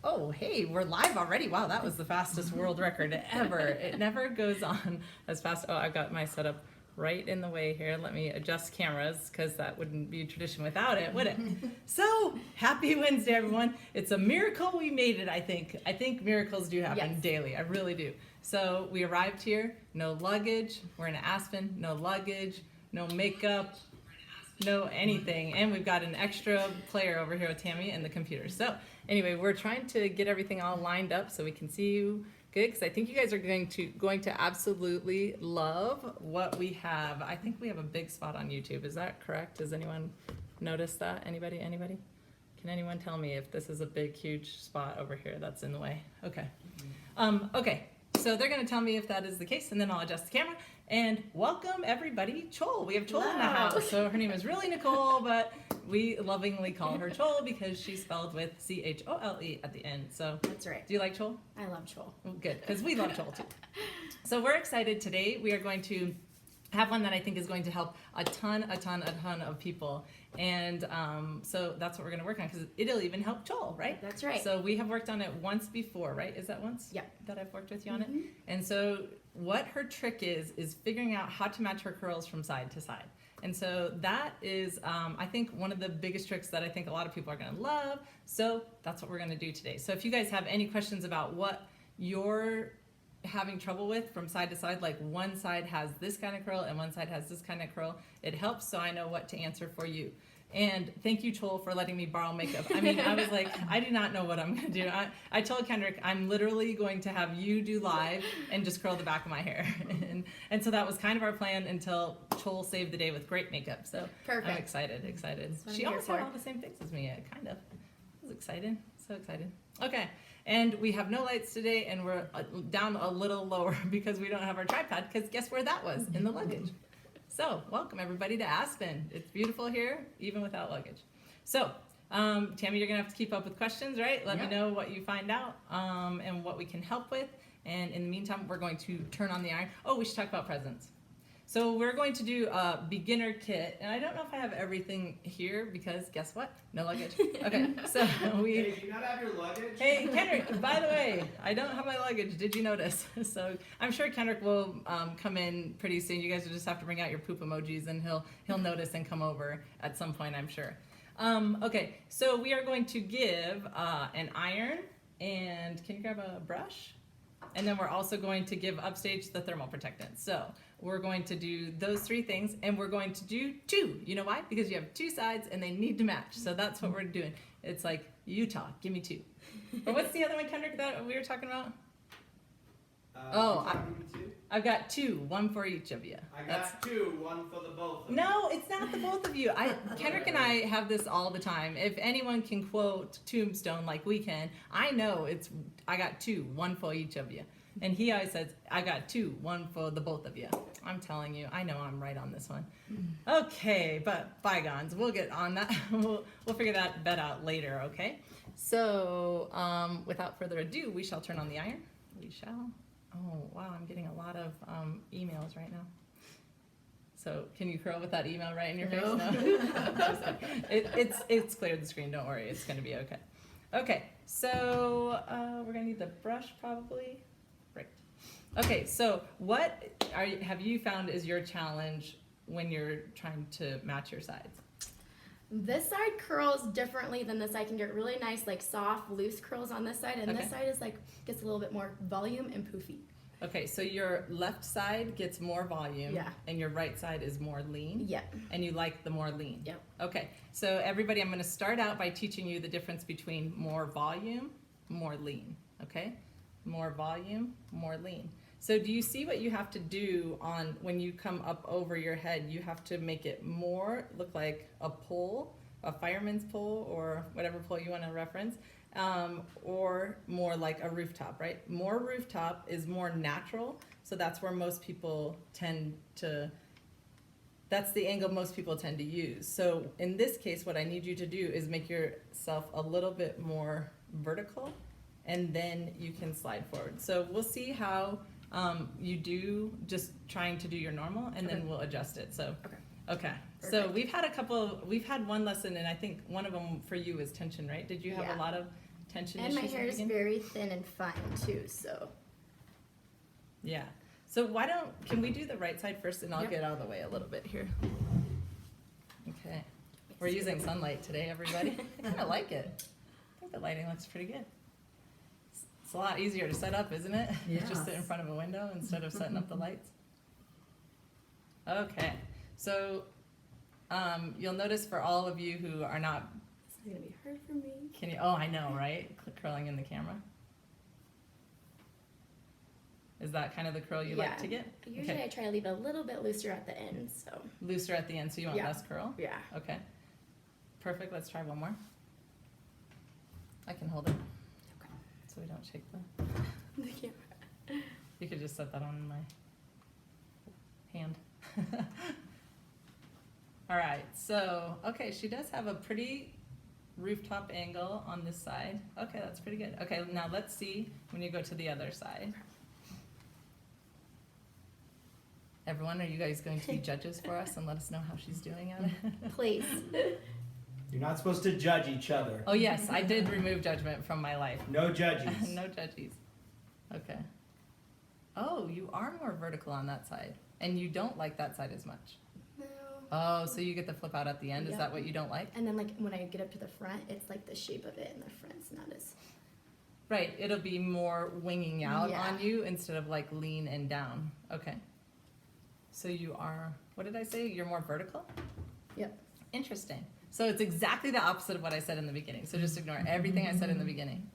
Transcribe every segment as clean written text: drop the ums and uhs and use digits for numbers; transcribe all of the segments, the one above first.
Oh, hey, we're live already. Wow, that was the fastest world record ever. It never goes on as fast. Oh, I've got my setup right in the way here. Let me adjust cameras because that wouldn't be a tradition without it, would it? So, happy Wednesday, everyone. It's a miracle we made it, I think. I think miracles do happen daily. I really do. So, we arrived here, no luggage. We're in Aspen, no luggage, no makeup, no anything, and we've got an extra player over here with Tammy and the computer. So anyway, we're trying to get everything all lined up so we can see you good, because I think you guys are going to absolutely love what we have. I think we have a big spot on YouTube. Is that correct? Does anyone notice that? Anybody? Can anyone tell me if this is a big, huge spot over here that's in the way? Okay. Okay. So they're going to tell me if that is the case, and then I'll adjust the camera. And welcome everybody, Chol. We have Chol in the house. So her name is really Nicole, but we lovingly call her Chol because she's spelled with C-H-O-L-E at the end. So that's right. Do you like Chol? I love Chol. Well, good, because we love Chol too. So we're excited today. We are going to have one that I think is going to help a ton of people. And so that's what we're going to work on, because it'll even help Chol, right? That's right. So we have worked on it once before, right? Is that once? Yeah. That I've worked with you on it? And so what her trick is figuring out how to match her curls from side to side. And so that is, I think, one of the biggest tricks that I think a lot of people are going to love. So that's what we're going to do today. So if you guys have any questions about what you're having trouble with from side to side, like one side has this kind of curl and one side has this kind of curl, it helps so I know what to answer for you. And thank you, Chol, for letting me borrow makeup. I mean, I was like, I do not know what I'm going to do. I told Kendrick, I'm literally going to have you do live and just curl the back of my hair. And so that was kind of our plan until Chol saved the day with great makeup. So perfect. I'm excited. She almost had all the same things as me, kind of. I was excited, so excited. Okay, and we have no lights today, and we're down a little lower because we don't have our tripod, because guess where that was? In the luggage. So, welcome everybody to Aspen. It's beautiful here, even without luggage. So, Tammy, you're gonna have to keep up with questions, right? Let me know what you find out and what we can help with. And in the meantime, we're going to turn on the iron. Oh, we should talk about presents. So we're going to do a beginner kit, and I don't know if I have everything here because guess what? No luggage. Okay, so Hey, do you not have your luggage? Hey, Kendrick, by the way, I don't have my luggage. Did you notice? So I'm sure Kendrick will come in pretty soon. You guys will just have to bring out your poop emojis, and he'll notice and come over at some point, I'm sure. Okay, so we are going to give an iron, and can you grab a brush? And then we're also going to give upstage the thermal protectant. So we're going to do those three things, and we're going to do two. You know why? Because you have two sides and they need to match. So that's what we're doing. It's like Utah, give me two. But what's the other one, Kendrick, that we were talking about? I've got two, one for each of you. I got two, one for the both of you. No, it's not the both of you. Kendrick and I have this all the time. If anyone can quote Tombstone like we can, I know I got two, one for each of you. And he always says, I got two, one for the both of you. I'm telling you, I know I'm right on this one. Okay, but bygones, we'll get on that. We'll figure that bet out later, okay? So, without further ado, we shall turn on the iron. We shall. Oh, wow, I'm getting a lot of emails right now. So, can you curl with that email right in your face? No. It's cleared the screen, don't worry, it's gonna be okay. Okay, so we're gonna need the brush probably. Right. Okay, so what have you found is your challenge when you're trying to match your sides? This side curls differently than this side. I can get really nice, like soft, loose curls on this side, and this side is like gets a little bit more volume and poofy. Okay, so your left side gets more volume, and your right side is more lean. Yep. And you like the more lean. Yep. Okay, so everybody, I'm going to start out by teaching you the difference between more volume, more lean. Okay, more volume, more lean. So do you see what you have to do on when you come up over your head? You have to make it more look like a pole, a fireman's pole, or whatever pole you want to reference, or more like a rooftop, right? More rooftop is more natural, so that's where most people tend to, that's the angle most people tend to use. So in this case, what I need you to do is make yourself a little bit more vertical, and then you can slide forward. So we'll see how you do just trying to do your normal, and then we'll adjust it. So okay. So we've had one lesson, and I think one of them for you is tension, right? Did you have a lot of tension And issues my at the hair is beginning? very thin and fine too, so. Yeah. So can we do the right side first, and I'll Yep. get out of the way a little bit here. Okay. We're using sunlight today, everybody. I kind of like it. I think the lighting looks pretty good. It's a lot easier to set up, isn't it? Just sit in Yes. front of a window instead of setting up the lights. Okay. So you'll notice for all of you who are not, This is gonna be hard for me. oh, I know, right? Curling in the camera. Is that kind of the curl you like to get? Usually Okay. I try to leave it a little bit looser at the end, so. Looser at the end, so you want Yeah. less curl? Yeah. Okay. Perfect. Let's try one more. I can hold it. Okay. So we don't shake the. The camera. You could just set that on my hand. All right. So, okay, she does have a pretty rooftop angle on this side. Okay, that's pretty good. Okay, now let's see when you go to the other side. Everyone, are you guys going to be judges for us and let us know how she's doing at it? Please. You're not supposed to judge each other. Oh yes, I did remove judgment from my life. No judges. No judges. Okay. Oh, you are more vertical on that side, and you don't like that side as much. No. Oh, so you get the flip out at the end. Is Yep. that what you don't like? And then like when I get up to the front, it's like the shape of it in the front's not as. Right. It'll be more winging out Yeah. on you instead of like lean and down. Okay. So you are, what did I say? You're more vertical? Yep. Interesting. So it's exactly the opposite of what I said in the beginning. So just ignore everything I said in the beginning.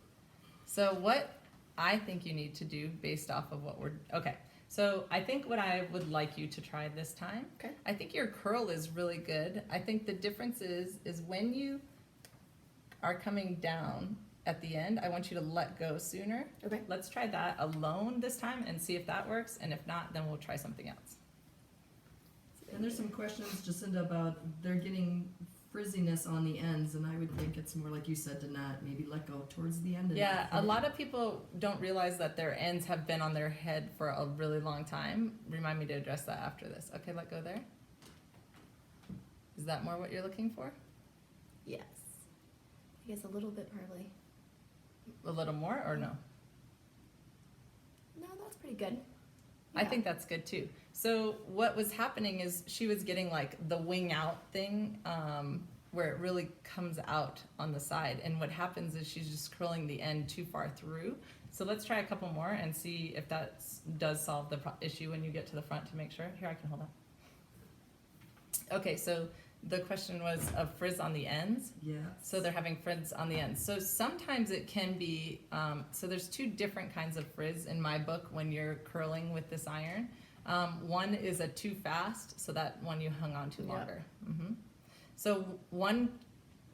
So what I think you need to do based off of what okay. So I think what I would like you to try this time, Okay. I think your curl is really good. I think the difference is when you are coming down at the end, I want you to let go sooner. Okay. Let's try that alone this time and see if that works. And if not, then we'll try something else. And there's some questions, Jacinda, about they're getting frizziness on the ends, and I would think it's more like you said to not maybe let go towards the end. And Yeah, a not lot of people don't realize that their ends have been on their head for a really long time. Remind me to address that after this. Okay, let go there. Is that more what you're looking for? Yes. I guess a little bit probably. A little more or no? No, that's pretty good. I Yeah. think that's good too. So what was happening is she was getting like the wing out thing, where it really comes out on the side. And what happens is she's just curling the end too far through. So let's try a couple more and see if that does solve the issue when you get to the front to make sure. Here, I can hold on. Okay, so the question was of frizz on the ends. Yeah. So they're having frizz on the ends. So sometimes it can be, so there's two different kinds of frizz in my book when you're curling with this iron. One is a too fast, so that one you hung on too Yep. longer. So one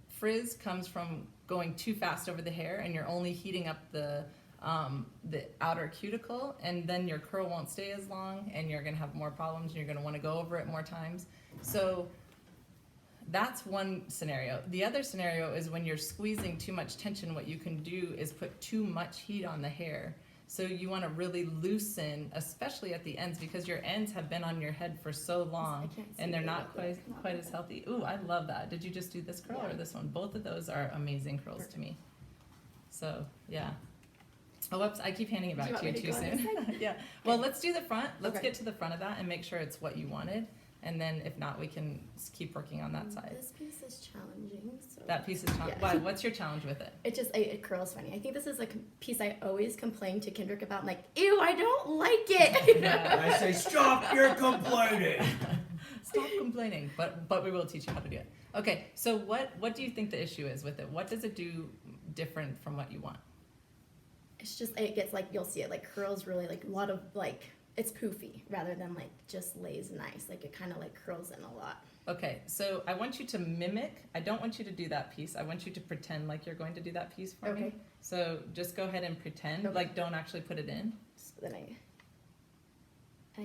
frizz comes from going too fast over the hair, and you're only heating up the outer cuticle, and then your curl won't stay as long, and you're gonna have more problems, and you're gonna wanna go over it more times. So that's one scenario. The other scenario is when you're squeezing too much tension, what you can do is put too much heat on the hair. So you want to really loosen, especially at the ends, because your ends have been on your head for so long I can't see and they're it not real quite, quick. quite as healthy. Ooh, I love that. Did you just do this curl or Yeah. this one? Both of those are amazing curls to me. So, yeah. Oh, whoops, I keep handing it Do you back want to you me too to go on soon. this Yeah. Well, let's do the front. Let's Okay. get to the front of that and make sure it's what you wanted. And then if not, we can keep working on that side. This piece is challenging. So That piece is challenging. Yeah. Why? What's your challenge with it? it just it curls funny. I think this is a piece I always complain to Kendrick about. I'm like, ew, I don't like it. And I say, stop your complaining. Stop complaining, but we will teach you how to do it. Okay, so what do you think the issue is with it? What does it do different from what you want? It's just it gets like you'll see it like curls really like a lot of like it's poofy rather than like just lays nice. Like it kind of like curls in a lot. Okay, so I want you to mimic. I don't want you to do that piece. I want you to pretend like you're going to do that piece for me. Okay. So just go ahead and pretend, Okay. like don't actually put it in. So then I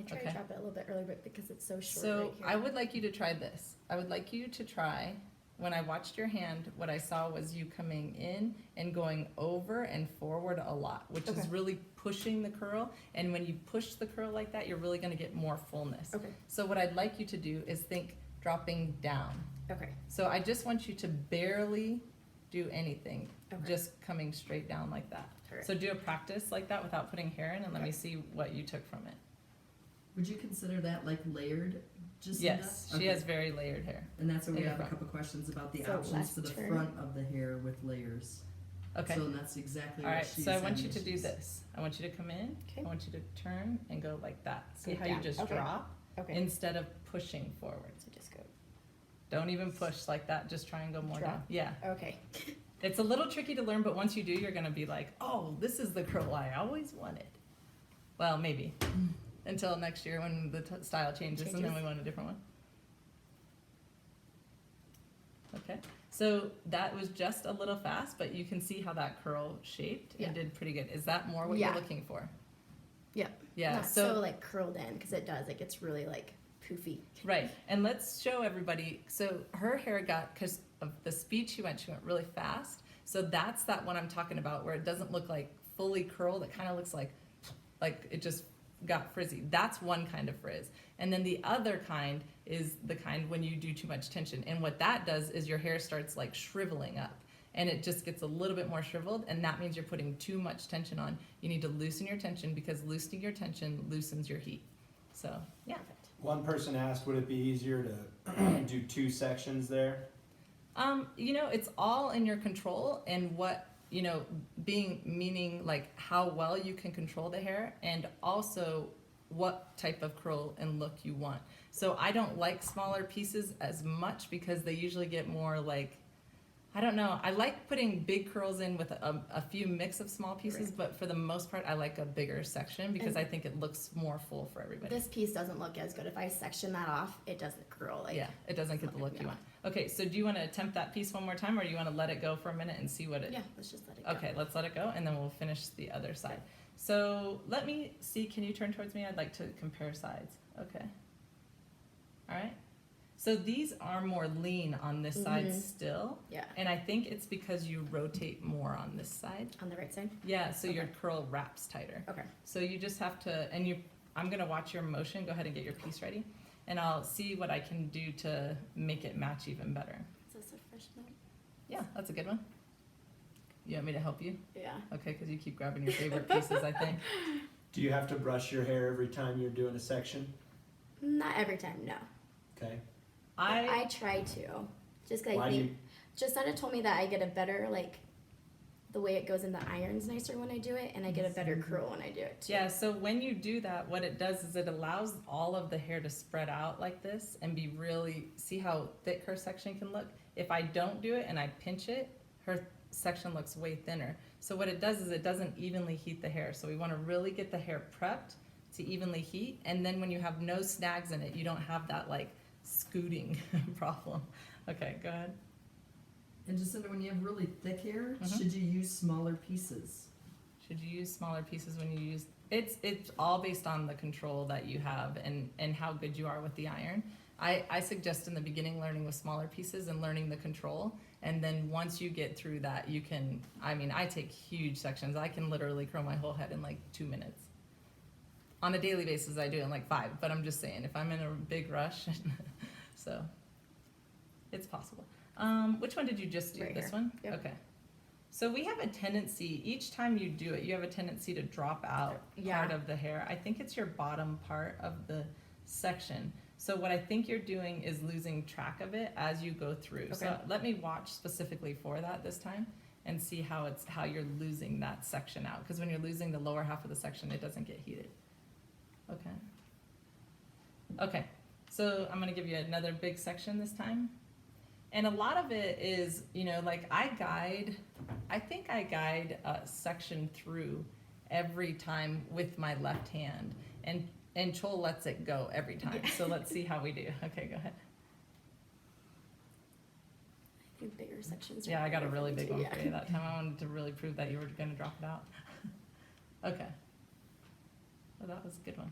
try Okay. to drop it a little bit earlier, but because it's so short. So right here. I would like you to try this. I would like you to try, when I watched your hand, what I saw was you coming in and going over and forward a lot, which is Okay. really pushing the curl. And when you push the curl like that, you're really gonna get more fullness. Okay. So what I'd like you to do is think dropping down. Okay. So I just want you to barely do anything, Okay. just coming straight down like that. Alright. So do a practice like that without putting hair in, and let me see what you took from it. Would you consider that like layered, Jacinda? Yes, she Okay. has very layered hair. And that's where we in the have a front. couple questions about the So options left for the turn. front of the hair with layers. Okay. So that's exactly All what right, she's so I want having you to do issues. this. I want you to come in. Okay. I want you to turn and go like that. See Go how you down. just Okay. drop Okay. instead of pushing forward. So just go. Don't even push like that. Just try and go more Drop? down. Yeah. Okay. It's a little tricky to learn, but once you do, you're gonna be like, oh, this is the curl I always wanted. Well, maybe. Until next year when the style changes and then Changes. we want a different one. Okay, so that was just a little fast, but you can see how that curl shaped Yeah. and did pretty good. Is that more what Yeah. you're looking for? Yep. Yeah, Not so like curled in because it does. It gets really like poofy. right, and let's show everybody, so her hair got, because of the speed she went really fast. So that's that one I'm talking about where it doesn't look like fully curled, it kind of looks like it just got frizzy. That's one kind of frizz. And then the other kind is the kind when you do too much tension. And what that does is your hair starts like shriveling up. And it just gets a little bit more shriveled, and that means you're putting too much tension on. You need to loosen your tension because loosening your tension loosens your heat. So, yeah. One person asked, would it be easier to do 2 sections there? You know, it's all in your control and what, you know, meaning like how well you can control the hair and also what type of curl and look you want. So I don't like smaller pieces as much because they usually get more like, I don't know. I like putting big curls in with a few mix of small pieces, Right. but for the most part, I like a bigger section because And I think it looks more full for everybody. This piece doesn't look as good. If I section that off, it doesn't curl. Like, Yeah, it doesn't get the look you want. Okay, so do you want to attempt that piece one more time, or do you want to let it go for a minute and see what it? Yeah, let's just let it go. Okay, let's let it go, and then we'll finish the other side. So let me see. Can you turn towards me? I'd like to compare sides. Okay. All right. So these are more lean on this side Mhm. still, Yeah. and I think it's because you rotate more on this side. On the right side? Yeah, so your Okay. curl wraps tighter. Okay. So you just have to, and I'm gonna watch your motion. Go ahead and get your piece ready, and I'll see what I can do to make it match even better. Is this a fresh note? Yeah, that's a good one. You want me to help you? Yeah. Okay, because you keep grabbing your favorite pieces, I think. Do you have to brush your hair every time you're doing a section? Not every time, no. Okay. I try to. Just 'cause I Why do think you, Jacinda told me that I get a better like the way it goes in the iron's nicer when I do it, and I get a better curl when I do it too. Yeah, so when you do that, what it does is it allows all of the hair to spread out like this and be really, see how thick her section can look? If I don't do it and I pinch it, her section looks way thinner. So what it does is it doesn't evenly heat the hair. So we want to really get the hair prepped to evenly heat. And then when you have no snags in it, you don't have that like scooting problem. Okay, go ahead. And Jacinda, when you have really thick hair, Mhm. should you use smaller pieces? Should you use smaller pieces when you use, it's all based on the control that you have and how good you are with the iron. I suggest in the beginning learning with smaller pieces and learning the control, and then once you get through that, you can, I take huge sections. I can literally curl my whole head in like 2 minutes. On a daily basis, I do it in like 5, but I'm just saying, if I'm in a big rush, so it's possible. Which one did you just do? Right This here. one? Yep. Okay. So we have a tendency, each time you do it, you have a tendency to drop out Yeah. part of the hair. I think it's your bottom part of the section. So what I think you're doing is losing track of it as you go through. So Okay. let me watch specifically for that this time and see how you're losing that section out. Because when you're losing the lower half of the section, it doesn't get heated. Okay. Okay, so I'm gonna give you another big section this time. And a lot of it is, like I think I guide a section through every time with my left hand. And Chol lets it go every time. Yeah. So let's see how we do. Okay, go ahead. I think bigger sections. are Yeah, I got a better really me big too, one yeah. for you that time. I wanted to really prove that you were gonna drop it out. Okay. Well, that was a good one.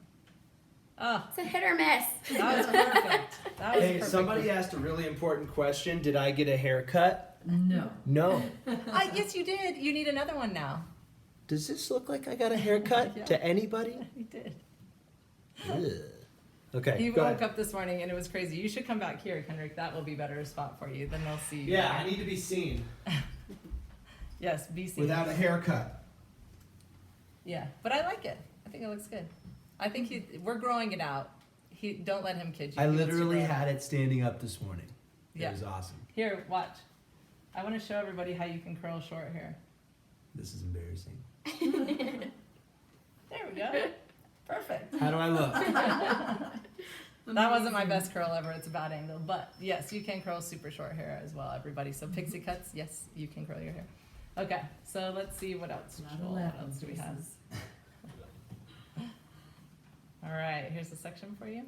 Oh, It's a hit or miss. that was perfect. That was hey, perfect. somebody asked a really important question. Did I get a haircut? No. No. Yes, you did. You need another one now. Does this look like I got a haircut Yeah. to anybody? You did. Ugh. Okay, He go woke ahead. up this morning and it was crazy. You should come back here, Kendrick. That will be better spot for you. Then they'll see you. Yeah, I need to be seen. Yes, BC. without a haircut. Yeah, but I like it. I think it looks good. I think we're growing it out. Don't let him kid you. I He wants to literally grow it had out. it standing up this morning. Yeah. It was awesome. Here, watch. I want to show everybody how you can curl short hair. This is embarrassing. There we go. Perfect. How do I look? That wasn't my best curl ever. It's a bad angle. But yes, you can curl super short hair as well, everybody. So pixie cuts, yes, you can curl your hair. Okay, so let's see what else. Not Joel, allowed what else do we have? pieces. All right, here's a section for you.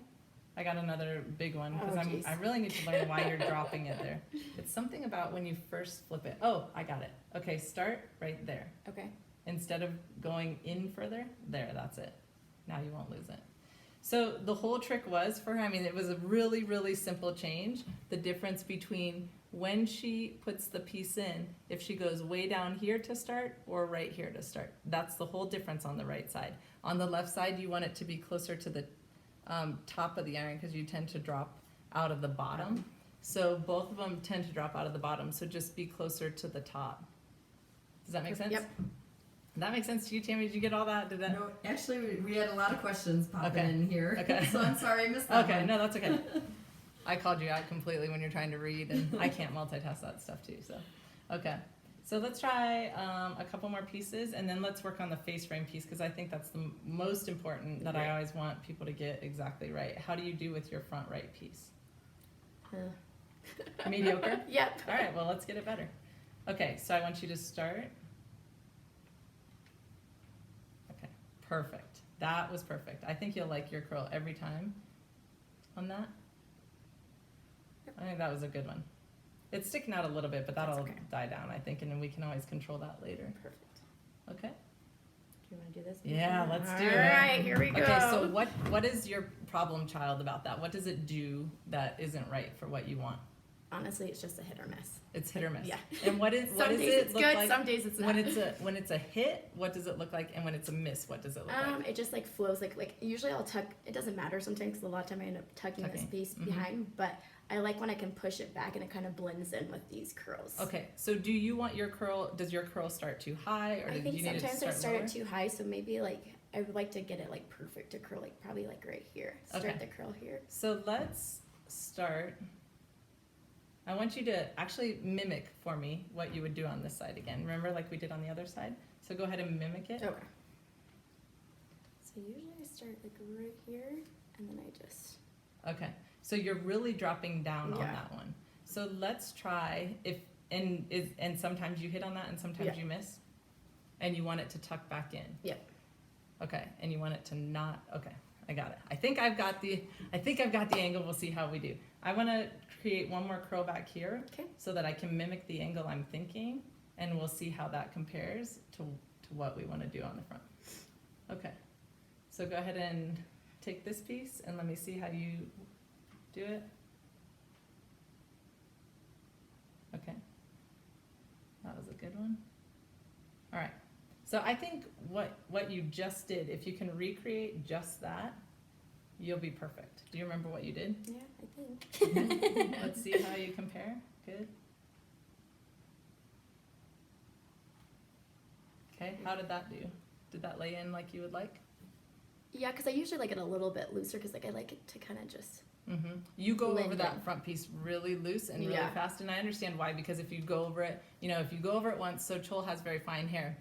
I got another big one because Oh, geez. I really need to learn why you're dropping it there. It's something about when you first flip it. Oh, I got it. Okay, start right there. Okay. Instead of going in further, there, that's it. Now you won't lose it. So the whole trick was for her, I mean, it was a really, really simple change. The difference between when she puts the piece in, if she goes way down here to start or right here to start. That's the whole difference on the right side. On the left side, you want it to be closer to the top of the iron because you tend to drop out of the bottom. So both of them tend to drop out of the bottom. So just be closer to the top. Does that make sense? Yep. That makes sense to you, Tammy? Did you get all that? Did that? No, actually, we had a lot of questions popping Okay. in here. Okay. So I'm sorry I missed that Okay, one. no, that's okay. I called you out completely when you're trying to read, and I can't multitask that stuff too. So, okay. So let's try a couple more pieces, and then let's work on the face frame piece because I think that's the most important that I always want people to get exactly right. How do you do with your front right piece? Mediocre? Yep. All right, well, let's get it better. Okay, so I want you to start. Okay, perfect. That was perfect. I think you'll like your curl every time on that. I think that was a good one. It's sticking out a little bit, but that'll That's okay. die down, I think, and then we can always control that later. Perfect. Okay? Do you want to do this? Yeah, let's do it. All right, here we go. Okay, so what is your problem child about that? What does it do that isn't right for what you want? Honestly, it's just a hit or miss. It's hit or miss. Yeah. And what does Some days it it's look good, like? some days it's not. When it's a hit, what does it look like? And when it's a miss, what does it look like? It just like flows like usually I'll tuck. It doesn't matter sometimes 'cause a lot of time I end up tucking this Tucking. piece Mhm. behind. But I like when I can push it back and it kind of blends in with these curls. Okay, so do you want your curl, does your curl start too high or I do think you need it to sometimes I start start lower? it too high, so maybe like I would like to get it like perfect to curl, like probably like right here. Start Okay. the curl here. So let's start. I want you to actually mimic for me what you would do on this side again. Remember like we did on the other side? So go ahead and mimic it. Okay. So usually I start like right here, and then I just. Okay, so you're really dropping down on Yeah. that one. So let's try and sometimes you hit on that and sometimes Yeah. you miss, and you want it to tuck back in. Yep. Okay, and you want it to not. Okay, I got it. I think I've got the angle. We'll see how we do. I want to create one more curl back here, Okay. so that I can mimic the angle I'm thinking, and we'll see how that compares to what we want to do on the front. Okay, so go ahead and take this piece and let me see how you do it. Okay, that was a good one. All right, so I think what you just did, if you can recreate just that, you'll be perfect. Do you remember what you did? Yeah, I think. Let's see how you compare. Good. Okay, how did that do? Did that lay in like you would like? Yeah, because I usually like it a little bit looser because like I like it to kind of just. Mm-hmm. You go over Blend that in. front piece really loose and really Yeah. fast, and I understand why, because if you go over it, if you go over it once, so Chol has very fine hair.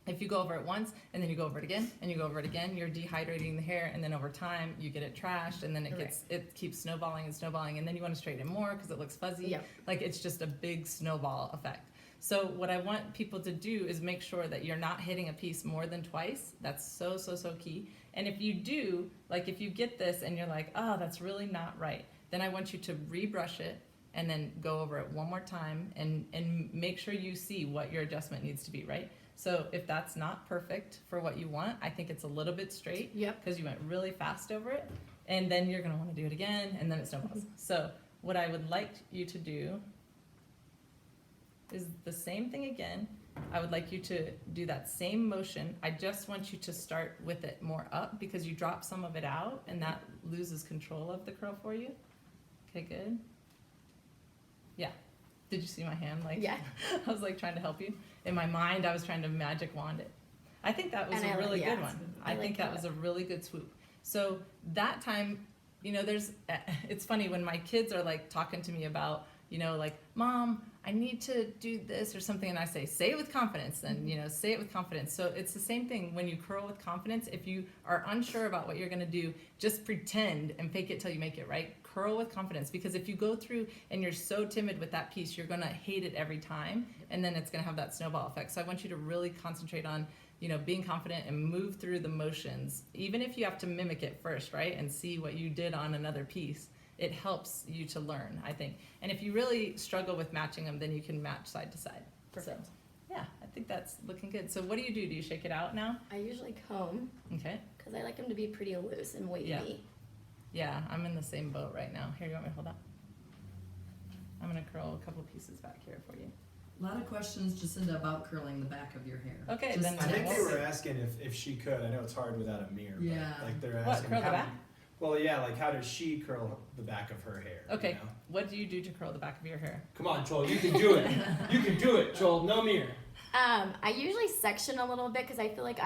If you go over it once and then you go over it again and you go over it again, you're dehydrating the hair, and then over time you get it trashed, and then it keeps snowballing and snowballing, and then you want to straighten it more because it looks fuzzy. Yep. Like it's just a big snowball effect. So what I want people to do is make sure that you're not hitting a piece more than twice. That's so key. And if you do, like if you get this and you're like, oh, that's really not right, then I want you to rebrush it and then go over it one more time and make sure you see what your adjustment needs to be, right? So if that's not perfect for what you want, I think it's a little bit straight Yep. because you went really fast over it, and then you're gonna want to do it again, and then it snowballs. So what I would like you to do is the same thing again. I would like you to do that same motion. I just want you to start with it more up because you drop some of it out and that loses control of the curl for you. Okay, good. Yeah. Did you see my hand? Like, Yeah. I was like trying to help you. in my mind, I was trying to magic wand it. I think that was And a I like- really yeah, good one. I I like think that was a really good swoop. So that time, you know, it's funny when my kids are like talking to me about, you know, like, Mom, I need to do this or something, and I say it with confidence, then, you know, say it with confidence. So it's the same thing when you curl with confidence. If you are unsure about what you're gonna do, just pretend and fake it till you make it, right? Curl with confidence, because if you go through and you're so timid with that piece, you're gonna hate it every time, and then it's gonna have that snowball effect. So I want you to really concentrate on, you know, being confident and move through the motions, even if you have to mimic it first, right? And see what you did on another piece. It helps you to learn, I think. And if you really struggle with matching them, then you can match side to side. Perfect. So, yeah, I think that's looking good. So what do? Do you shake it out now? I usually comb Okay. because I like them to be pretty loose and wavy. Yeah. Yeah, I'm in the same boat right now. Here, you want me to hold up? I'm gonna curl a couple pieces back here for you. A lot of questions, Jacinda, about curling the back of your hair. Okay, Just- then I think they Well, were asking if she could. I know it's hard without a mirror. Yeah. But like they're What, asking curl the how. back? Well, yeah. Like how does she curl the back of her hair? Okay, You know? what do you do to curl the back of your hair? Come on, Joel. You can do it. You can do it, Joel. No mirror. I usually section a little bit because I feel like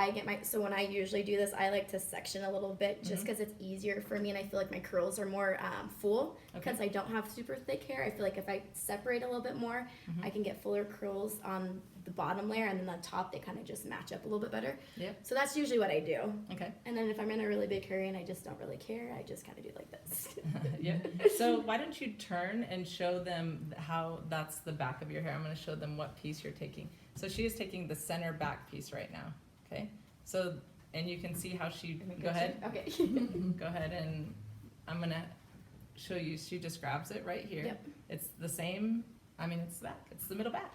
so when I usually do this, I like to section a little bit just because it's easier for me and I feel like my curls are more full Okay. because I don't have super thick hair. I feel like if I separate a little bit more, I can get fuller curls on the bottom layer, and then on top they kind of just match up a little bit better. Yep. So that's usually what I do. Okay. And then if I'm in a really big hurry and I just don't really care, I just kind of do like this. Yeah. So why don't you turn and show them how that's the back of your hair? I'm going to show them what piece you're taking. So she is taking the center back piece right now. Okay. So, and you can see how she, go ahead. Okay. Go ahead, and I'm going to show you. She just grabs it right here. Yep. It's the same. I mean, it's the back. It's the middle back.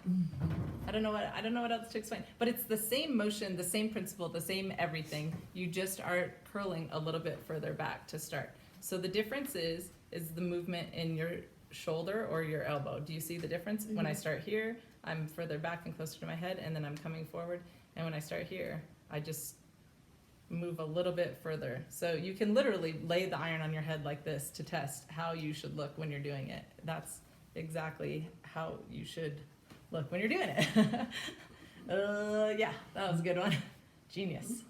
I don't know what else to explain. But it's the same motion, the same principle, the same everything. You just are curling a little bit further back to start. So the difference is the movement in your shoulder or your elbow. Do you see the difference? When I start here, I'm further back and closer to my head, and then I'm coming forward. And when I start here, I just move a little bit further. So you can literally lay the iron on your head like this to test how you should look when you're doing it. That's exactly how you should look when you're doing it. Yeah, that was a good one. Genius.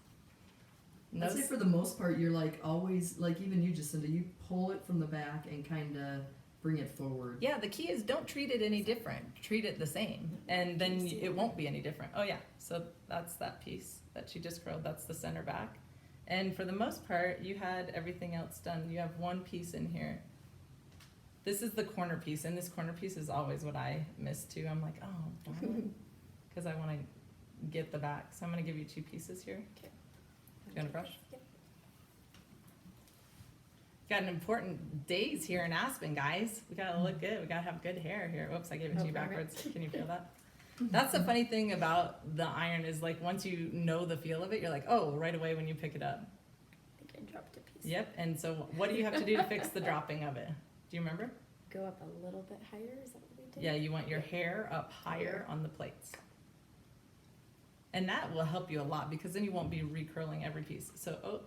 I'd say for the most part, you're like always, like even you, Jacinda, you pull it from the back and kind of bring it forward. Yeah, the key is don't treat it any different. Treat it the same, and then it won't be any different. Oh yeah, so that's that piece that she just curled. That's the center back. And for the most part, you had everything else done. You have one piece in here. This is the corner piece, and this corner piece is always what I miss too. I'm like, oh, because I want to get the back. So I'm going to give you two pieces here. Okay. Do you want a brush? Yep. Got an important days here in Aspen, guys. We gotta look good. We gotta have good hair here. Whoops, I gave it to you backwards. Can you feel that? That's the funny thing about the iron is like once you know the feel of it, you're like, oh, right away when you pick it up. I think I dropped a piece. Yep. And so what do you have to do to fix the dropping of it? Do you remember? Go up a little bit higher. Is that what we did? Yeah, you want your hair up higher on the plates. And that will help you a lot because then you won't be recurling every piece. So, oh,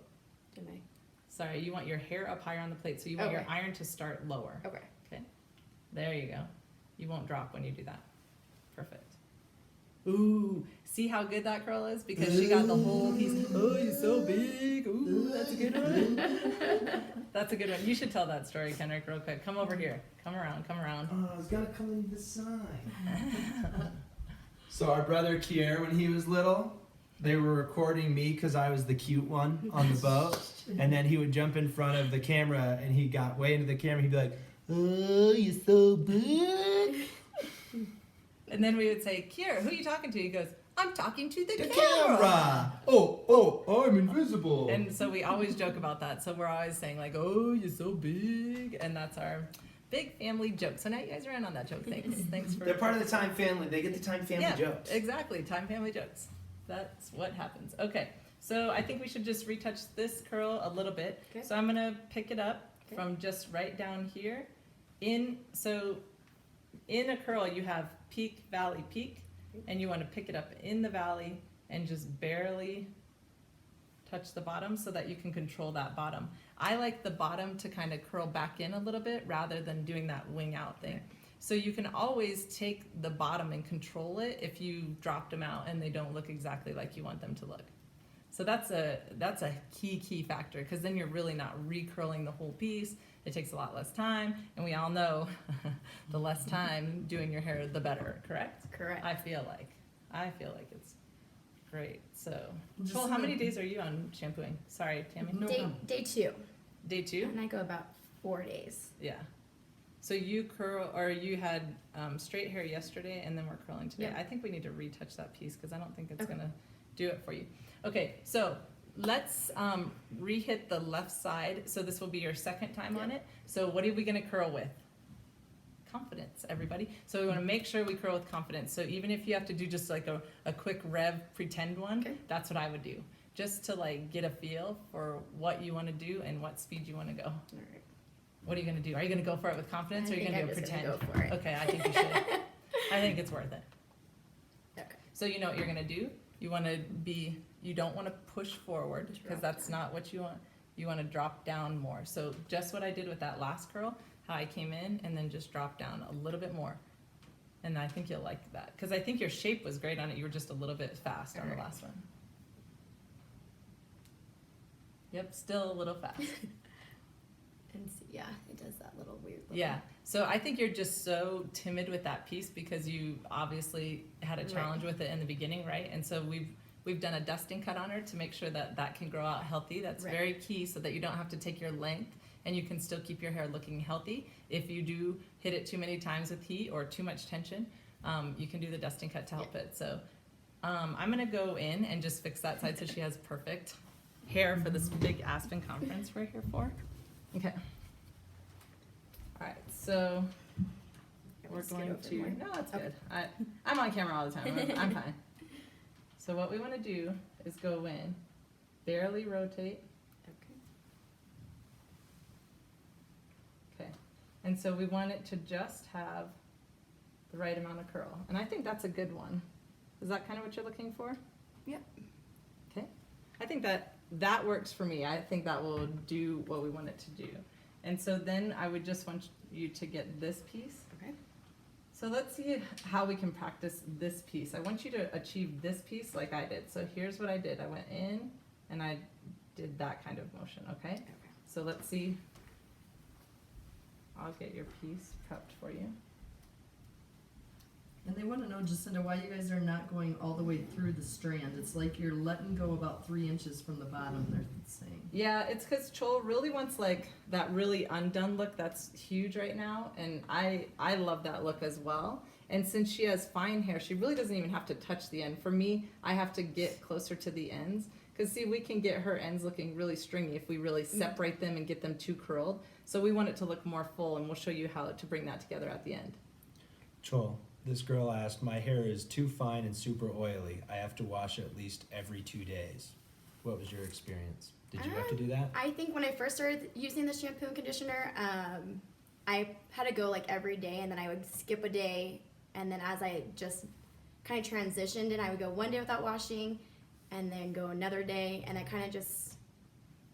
Didn't I? sorry, you want your hair up higher on the plate. So you want your Okay. iron to start lower. Okay. There you go. You won't drop when you do that. Perfect. Ooh, see how good that curl is? Because she got the whole piece. Oh, you're so big. Ooh, that's a good one. That's a good one. You should tell that story, Kendrick, real quick. Come over here. Come around. Come around. Oh, it's gotta come in the side. So our brother Kier, when he was little, they were recording me because I was the cute one on the boat, and then he would jump in front of the camera, and he got way into the camera. He'd be like, "Oh, you're so big." And then we would say, Kier, who are you talking to? He goes, I'm talking to the The camera. camera. Oh, I'm invisible. And so we always joke about that. So we're always saying like, oh, you're so big. And that's our big family joke. So now you guys are in on that joke. Thanks for... They're part of the Time family. They get the Time family yeah, jokes. Exactly. Time family jokes. That's what happens. Okay. So I think we should just retouch this curl a little bit. Okay. So I'm going to pick it up Okay. from just right down here. So in a curl, you have peak, valley, peak. And you want to pick it up in the valley and just barely touch the bottom so that you can control that bottom. I like the bottom to kind of curl back in a little bit rather than doing that wing out thing. So you can always take the bottom and control it if you dropped them out and they don't look exactly like you want them to look. So that's a key factor, because then you're really not recurling the whole piece. It takes a lot less time, and we all know the less time doing your hair, the better. Correct? Correct. I feel like it's great. So, Just Joel, so how that- many days are you on shampooing? Sorry, Tammy. No Day, problem. day 2. Day 2. And I go about 4 days. Yeah. So you curl, or you had straight hair yesterday, and then we're curling today. Yeah. I think we need to retouch that piece because I don't think it's Okay. gonna do it for you. Okay, so let's re-hit the left side. So this will be your second time on it. So what are we gonna curl with? Confidence, everybody. So we want to make sure we curl with confidence. So even if you have to do just like a quick rev pretend one, Okay. that's what I would do, just to like get a feel for what you want to do and what speed you want to go. All right. What are you gonna do? Are you gonna go for it with confidence, or are you I gonna do think a I'm pretend? just gonna go for it. Okay, I think you should. I think it's worth it. Okay. So you know what you're gonna do? You wanna be, you don't wanna push forward, because Drop that's down. not what you want. You wanna drop down more. So just what I did with that last curl, how I came in and then just drop down a little bit more. And I think you'll like that, because I think your shape was great on it. You were just a little bit fast on the Alright. last one. Yep, still a little fast. And see, yeah, it does that little weird. Little, Yeah, so I think you're just so timid with that piece because you obviously had a Right. challenge with it in the beginning, right? And so we've done a dusting cut on her to make sure that that can grow out healthy. That's Right. very key, so that you don't have to take your length and you can still keep your hair looking healthy. If you do hit it too many times with heat or too much tension, you can do the dusting cut to help it. So I'm gonna go in and just fix that side so she has perfect hair for this big Aspen conference we're here for. Okay. All right, so I we're would scoot going over to, more. no, that's Okay. good. I'm on camera all the time, I'm fine. So what we wanna do is go in, barely rotate, Okay. okay. And so we want it to just have the right amount of curl. And I think that's a good one. Is that kind of what you're looking for? Yep. Okay, I think that works for me. I think that will do what we want it to do. And so then I would just want you to get this piece. Okay. So let's see how we can practice this piece. I want you to achieve this piece like I did. So here's what I did. I went in and I did that kind of motion, okay? Okay. So let's see. I'll get your piece prepped for you. And they want to know, Jacinda, why you guys are not going all the way through the strand. It's like you're letting go about 3 inches from the bottom, they're saying. Yeah, it's because Chol really wants like that really undone look that's huge right now, and I love that look as well. And since she has fine hair, she really doesn't even have to touch the end. For me, I have to get closer to the ends, because see, we can get her ends looking really stringy if we really separate them and get them too curled. So we want it to look more full, and we'll show you how to bring that together at the end. Chol, this girl asked, my hair is too fine and super oily. I have to wash it at least every 2 days. What was your experience? Did you have to do that? I think when I first started using the shampoo and conditioner, I had to go like every day, and then I would skip a day, and then as I just kind of transitioned, and I would go one day without washing, and then go another day, and I kind of just,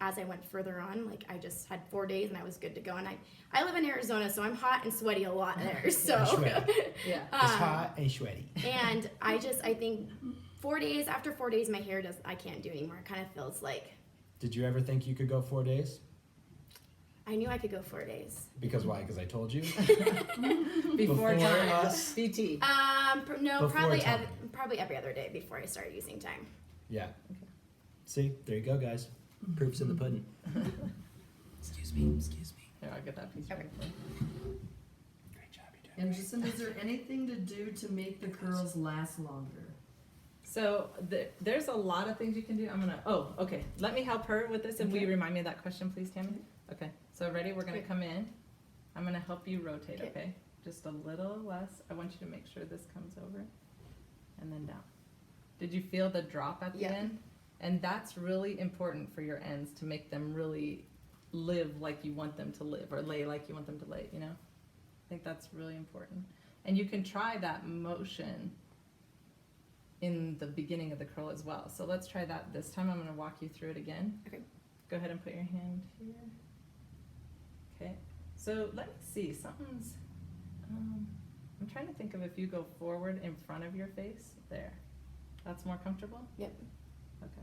as I went further on, like I just had 4 days and I was good to go. And I live in Arizona, so I'm hot and sweaty a lot there. So Sweaty. Yeah. It's hot and sweaty. and I think 4 days, after 4 days, my hair I can't do anymore. It kind of feels like, Did you ever think you could go 4 days? I knew I could go 4 days. Because why? Because I told you? Before time. us. BT. No, Before probably time. probably every other day before I started using time. Yeah. See, there you go, guys. Proof's in the pudding. Excuse me. Here, I'll get that piece. Okay. ready for you. Great job, you're doing And Jacinda, is there anything to do to make the curls last longer? So there's a lot of things you can do. Okay. Let me help her with this. And will you remind me of that question, please, Tammy? Okay. So ready? We're gonna Okay. come in. I'm gonna help you rotate, Okay. okay? Just a little less. I want you to make sure this comes over and then down. Did you feel the drop at the Yeah. end? And that's really important for your ends, to make them really live like you want them to live, or lay like you want them to lay, you know? I think that's really important. And you can try that motion in the beginning of the curl as well. So let's try that this time. I'm gonna walk you through it again. Okay. Go ahead and put your hand here. Okay, so let me see, something's, I'm trying to think of if you go forward in front of your face, there. That's more comfortable? Yep. Okay.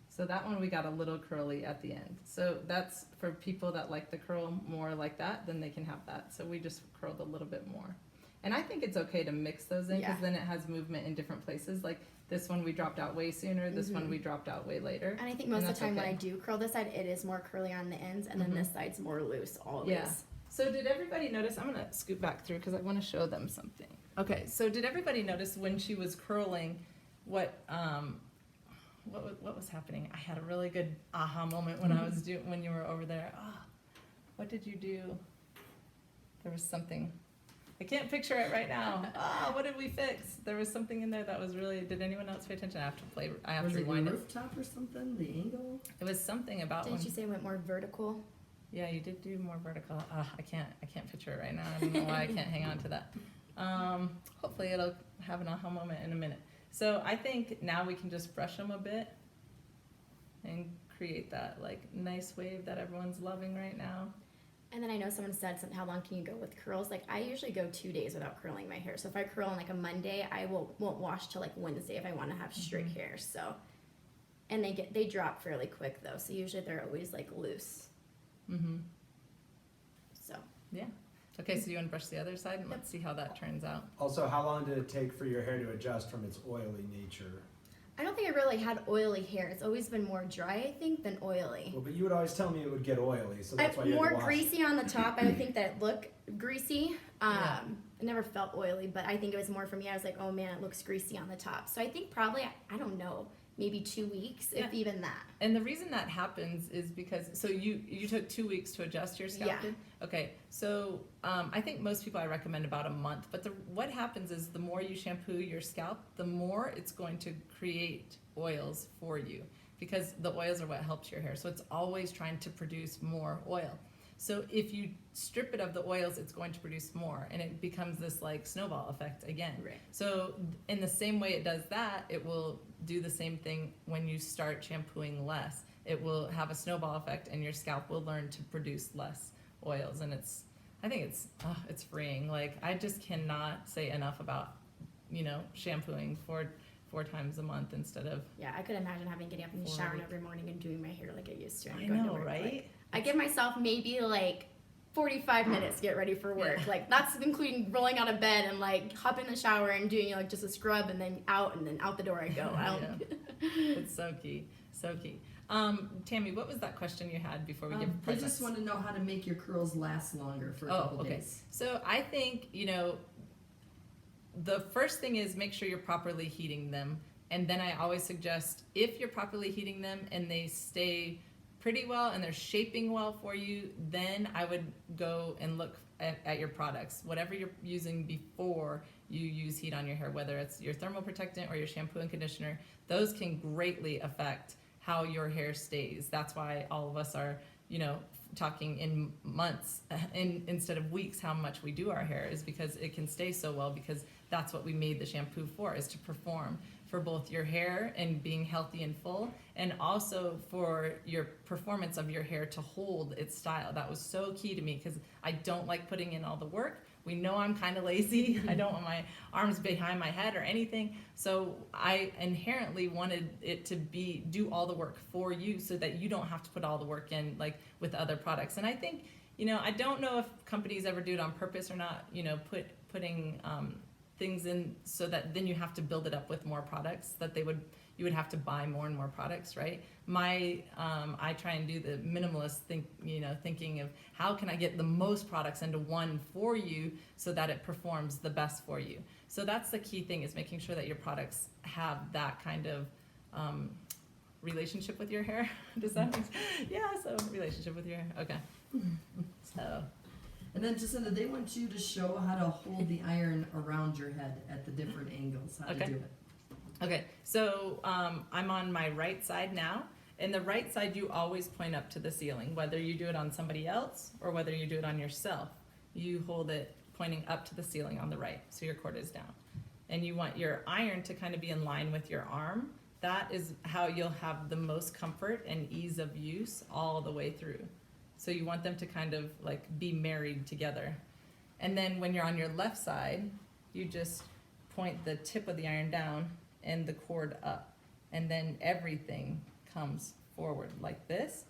So that one we got a little curly at the end. So that's for people that like the curl more like that, then they can have that. So we just curled a little bit more. And I think it's okay to mix those in because Yeah. then it has movement in different places. Like this one we dropped out way sooner, this one we dropped out way later. And I think most of the that's time when okay. I do curl this side, it is more curly on the ends, and then this side's more loose always. Yeah. So did everybody notice, I'm gonna scoot back through because I wanna show them something. Okay, so did everybody notice when she was curling what was happening? I had a really good aha moment when I was when you were over there. Ah, what did you do? There was something. I can't picture it right now. Ah, what did we fix? There was something in there that was really. Did anyone else pay attention? I have to play. I have Was to it the rewind it. rooftop or something? The angle? It was something about Didn't when. you say it went more vertical? Yeah, you did do more vertical. I can't picture it right now. I don't know why I can't hang on to that. Hopefully it'll have an aha moment in a minute. So I think now we can just brush them a bit and create that like nice wave that everyone's loving right now. And then I know someone said something, how long can you go with curls? Like I usually go 2 days without curling my hair. So if I curl on like a Monday, I won't wash till like Wednesday if I want to have straight hair. So, and they drop fairly quick though. So usually they're always like loose. Mm-hmm. So Yeah. Okay, so you want to brush the other side and let's see how that turns out. Also, how long did it take for your hair to adjust from its oily nature? I don't think I really had oily hair. It's always been more dry, I think, than oily. Well, but you would always tell me it would get oily, so that's why you had More to wash greasy on the top. I would think that it looked greasy. Yeah. It never felt oily, but I think it was more for me. I was like, oh man, it looks greasy on the top. So I think probably, I don't know, maybe 2 weeks, Yeah. if even that. And the reason that happens is because, so you took 2 weeks to adjust your scalp? Yeah. Did? Okay, so I think most people I recommend about a month, but what happens is the more you shampoo your scalp, the more it's going to create oils for you because the oils are what helps your hair. So it's always trying to produce more oil. So if you strip it of the oils, it's going to produce more and it becomes this like snowball effect again. Right. So in the same way it does that, it will do the same thing when you start shampooing less. It will have a snowball effect and your scalp will learn to produce less oils and I think it's freeing. Like I just cannot say enough about, shampooing four times a month instead of. Yeah, I could imagine having getting up and For a showering week. every morning and doing my hair like I used to. And I going to know, work. right? Like, I give myself maybe like 45 minutes to get ready for work. Yeah. Like that's including rolling out of bed and like hop in the shower and doing like just a scrub and then out the door I go. I don't. It's so key, so key. Tammy, what was that question you had before we give They presents? just want to know how to make your curls last longer for a couple okay. days. So I think, the first thing is make sure you're properly heating them. And then I always suggest if you're properly heating them and they stay pretty well and they're shaping well for you, then I would go and look at your products. Whatever you're using before you use heat on your hair, whether it's your thermal protectant or your shampoo and conditioner, those can greatly affect how your hair stays. That's why all of us are, talking in months instead of weeks how much we do our hair is because it can stay so well because that's what we made the shampoo for, is to perform for both your hair and being healthy and full, and also for your performance of your hair to hold its style. That was so key to me because I don't like putting in all the work. We know I'm kind of lazy. I don't want my arms behind my head or anything. So I inherently wanted it to do all the work for you so that you don't have to put all the work in like with other products. And I think, I don't know if companies ever do it on purpose or not, putting things in so that then you have to build it up with more products that you would have to buy more and more products, right? I try and do the minimalist thinking of how can I get the most products into one for you so that it performs the best for you. So that's the key thing, is making sure that your products have that kind of relationship with your hair. Does that make sense? Yeah, so relationship with your hair. Okay. So. And then Jacinda, they want you to show how to hold the iron around your head at the different angles, how to Okay. do it. Okay, so I'm on my right side now. And the right side, you always point up to the ceiling, whether you do it on somebody else or whether you do it on yourself. You hold it pointing up to the ceiling on the right, so your cord is down. And you want your iron to kind of be in line with your arm that is how you'll have the most comfort and ease of use all the way through. So you want them to kind of like be married together. And then when you're on your left side, you just point the tip of the iron down and the cord up. And then everything comes forward like this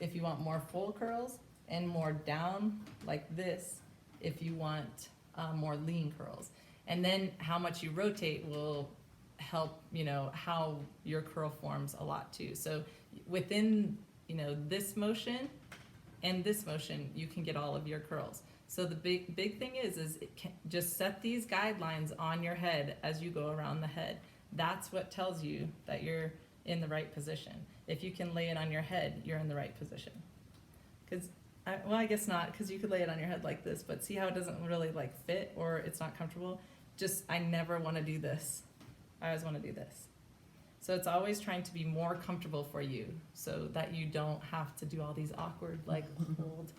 if you want more full curls, and more down like this if you want more lean curls. And then how much you rotate will help, you know, how your curl forms a lot too. So within, you know, this motion and this motion, you can get all of your curls. So the big thing is it can, just set these guidelines on your head as you go around the head. That's what tells you that you're in the right position. If you can lay it on your head, you're in the right position. Because, well, I guess not, because you could lay it on your head like this, but see how it doesn't really like fit or it's not comfortable? Just, I never want to do this. I always want to do this. So it's always trying to be more comfortable for you so that you don't have to do all these awkward, like, hold.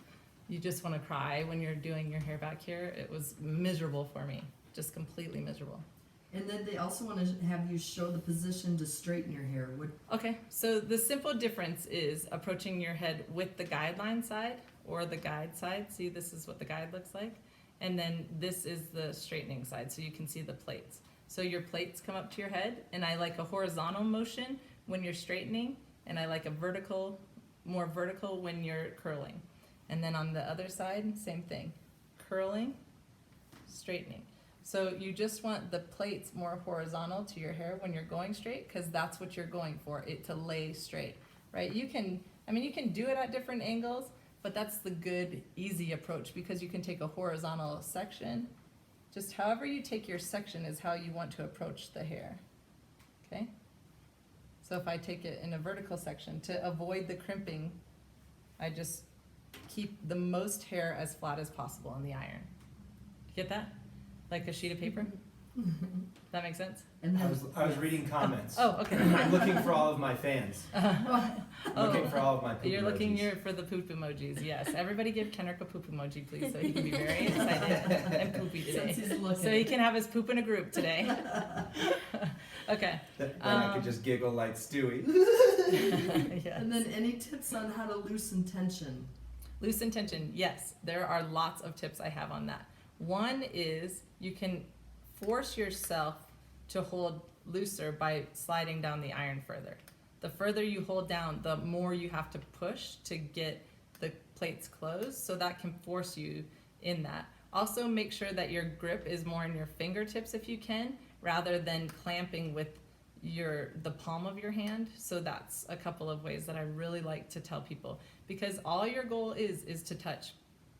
You just want to cry when you're doing your hair back here. It was miserable for me, just completely miserable. And then they also want to have you show the position to straighten your hair. Okay, so the simple difference is approaching your head with the guideline side or the guide side. See, this is what the guide looks like. And then this is the straightening side, so you can see the plates. So your plates come up to your head, and I like a horizontal motion when you're straightening, and I like a vertical, more vertical when you're curling. And then on the other side, same thing, curling, straightening. So you just want the plates more horizontal to your hair when you're going straight, because that's what you're going for, it to lay straight, right? You can, I mean, you can do it at different angles, but that's the good, easy approach, because you can take a horizontal section. Just however you take your section is how you want to approach the hair, okay? So if I take it in a vertical section, to avoid the crimping, I just keep the most hair as flat as possible on the iron. Get that? Like a sheet of paper? That makes sense? And then, I was reading comments. Oh, okay. I'm looking for all of my fans. Looking for all of my poop You're looking emojis. for the poop emojis, yes. Everybody give Kendrick a poop emoji, please, so he can be very excited and poopy today. since he's looking. So he can have his poop in a group today. Okay. Then I could just giggle like Stewie. Yes. And then any tips on how to loosen tension? Loosen tension, yes. There are lots of tips I have on that. One is you can force yourself to hold looser by sliding down the iron further. The further you hold down, the more you have to push to get the plates closed, so that can force you in that. Also make sure that your grip is more in your fingertips if you can, rather than clamping with the palm of your hand. So that's a couple of ways that I really like to tell people, because all your goal is to touch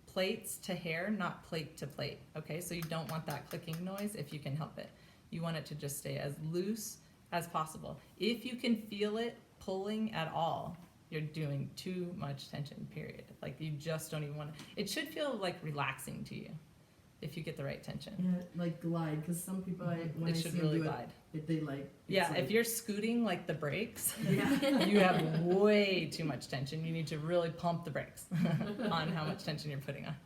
plates to hair, not plate to plate, okay? So you don't want that clicking noise if you can help it. You want it to just stay as loose as possible. If you can feel it pulling at all, you're doing too much tension, period. Like you just don't even want to. It should feel like relaxing to you if you get the right tension. Yeah, like glide, because some people, when It I should see them really do glide. it, they like. it's Yeah, like- if you're scooting like the brakes, Yeah. you have way too much tension. You need to really pump the brakes on how much tension you're putting on.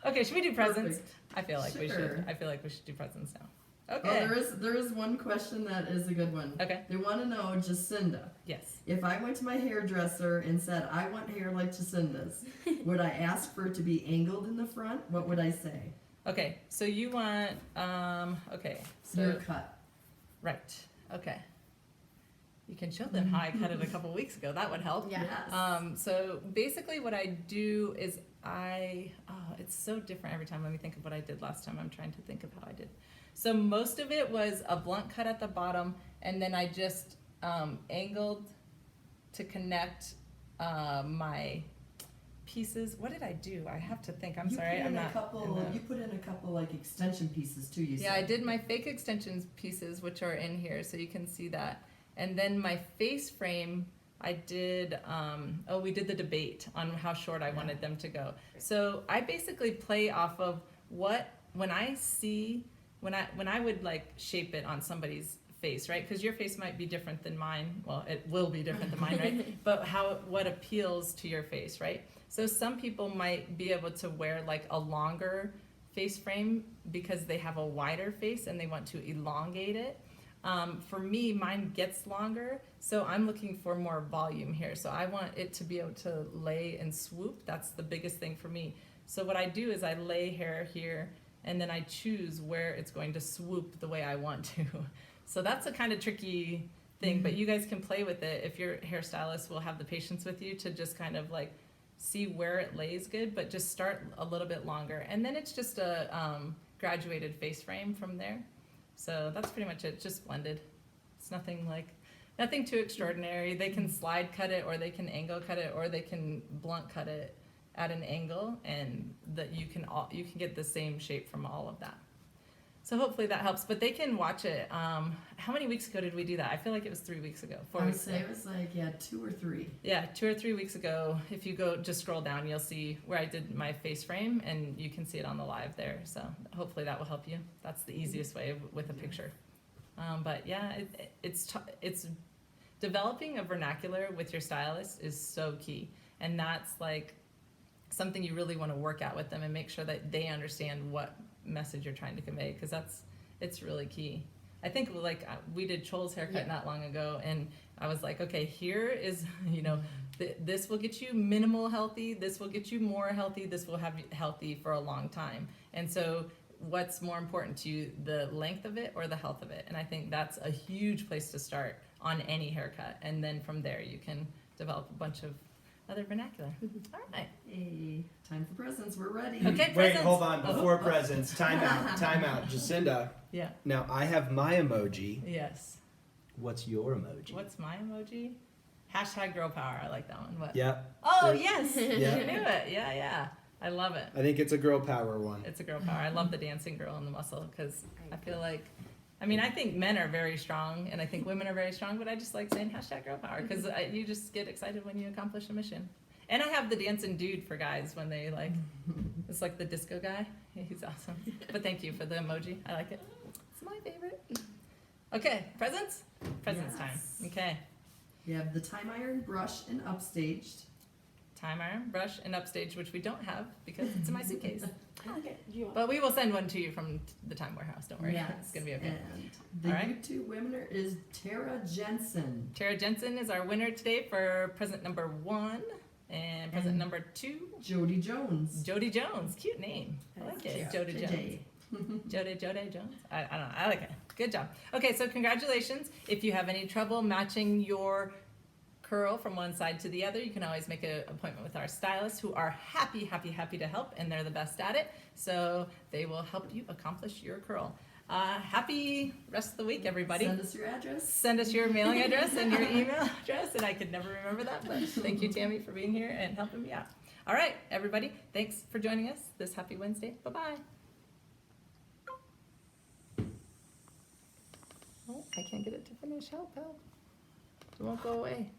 Okay, should we do presents? Perfect. I feel like we should. Sure. I feel like we should do presents now. Oh, Okay. there is one question that is a good one. Okay. They want to know, Jacinda, Yes. if I went to my hairdresser and said, I want hair like Jacinda's, would I ask for it to be angled in the front? What would I say? Okay. So you want okay. So Your cut. right. Okay. You can show them how I cut it a couple weeks ago. That would help. Yeah. Yes. So basically what I do is it's so different every time. Let me think of what I did last time. I'm trying to think of how I did. So most of it was a blunt cut at the bottom, and then I just angled to connect my pieces. What did I do? I have to think. I'm sorry. I'm not. You put in a couple like extension pieces too, you said. Yeah, I did my fake extensions pieces, which are in here, so you can see that. And then my face frame, I did, we did the debate on how short I wanted them to go. So I basically play off of when I would like shape it on somebody's face, right? Because your face might be different than mine. Well, it will be different than mine, right? But what appeals to your face, right? So some people might be able to wear like a longer face frame because they have a wider face and they want to elongate it. For me, mine gets longer, so I'm looking for more volume here. So I want it to be able to lay and swoop. That's the biggest thing for me. So what I do is I lay hair here, and then I choose where it's going to swoop the way I want to. So that's a kind of tricky thing, but you guys can play with it if your hairstylist will have the patience with you to just kind of like see where it lays good, but just start a little bit longer. And then it's just a graduated face frame from there. So that's pretty much it, just blended. It's nothing too extraordinary. They can slide cut it, or they can angle cut it, or they can blunt cut it at an angle, and that you can get the same shape from all of that. So hopefully that helps, but they can watch it. How many weeks ago did we do that? I feel like it was 3 weeks ago, 4 I would weeks say ago. it was like, 2 or 3. Yeah, 2 or 3 weeks ago. If you just scroll down, you'll see where I did my face frame, and you can see it on the live there. So hopefully that will help you. That's the easiest way with a picture. But yeah, it's developing a vernacular with your stylist is so key, and that's like something you really want to work out with them and make sure that they understand what message you're trying to convey, because it's really key. I think like we did Chol's haircut not long ago, and I was like, okay, here is, this will get you minimal healthy, this will get you more healthy, this will have you healthy for a long time. And so what's more important to you, the length of it or the health of it? And I think that's a huge place to start on any haircut, and then from there you can develop a bunch of other vernacular. All right. Hey, time for presents. We're ready. Okay, Wait, presents. hold on. Before presents, time out. Jacinda, Yeah. now I have my emoji. Yes. What's your emoji? What's my emoji? Hashtag girl power. I like that one. What? Yep. Oh, There- yes. Yeah. You knew it. Yeah. I love it. I think it's a girl power one. It's a girl power. I love the dancing girl and the muscle, because I feel like, I think men are very strong, and I think women are very strong, but I just like saying hashtag girl power, because you just get excited when you accomplish a mission. And I have the dancing dude for guys when they it's like the disco guy. He's awesome. But thank you for the emoji. I like it. It's my favorite. Okay, presents? Presents time. Yes. Okay. You have the time iron, brush, and upstaged. Time iron, brush, and upstage, which we don't have because it's in my suitcase. Okay. But we will send one to you from the time warehouse. Don't worry. It's going to be okay. And the All right. YouTube winner is Tara Jensen. Tara Jensen is our winner today for present number 1. And present And number 2, Jody Jones. Jody Jones. Cute name. I like it. Jody Jones. Jody Jones. I don't know. I like it. Good job. Okay, so congratulations. If you have any trouble matching your curl from one side to the other, you can always make an appointment with our stylists, who are happy to help, and they're the best at it. So they will help you accomplish your curl. Happy rest of the week, everybody. Send us your address. Send us your mailing address and your email address, and I could never remember that, but thank you, Tammy, for being here and helping me out. All right, everybody, thanks for joining us this happy Wednesday. Bye-bye. Oh, I can't get it to finish. Help. It won't go away.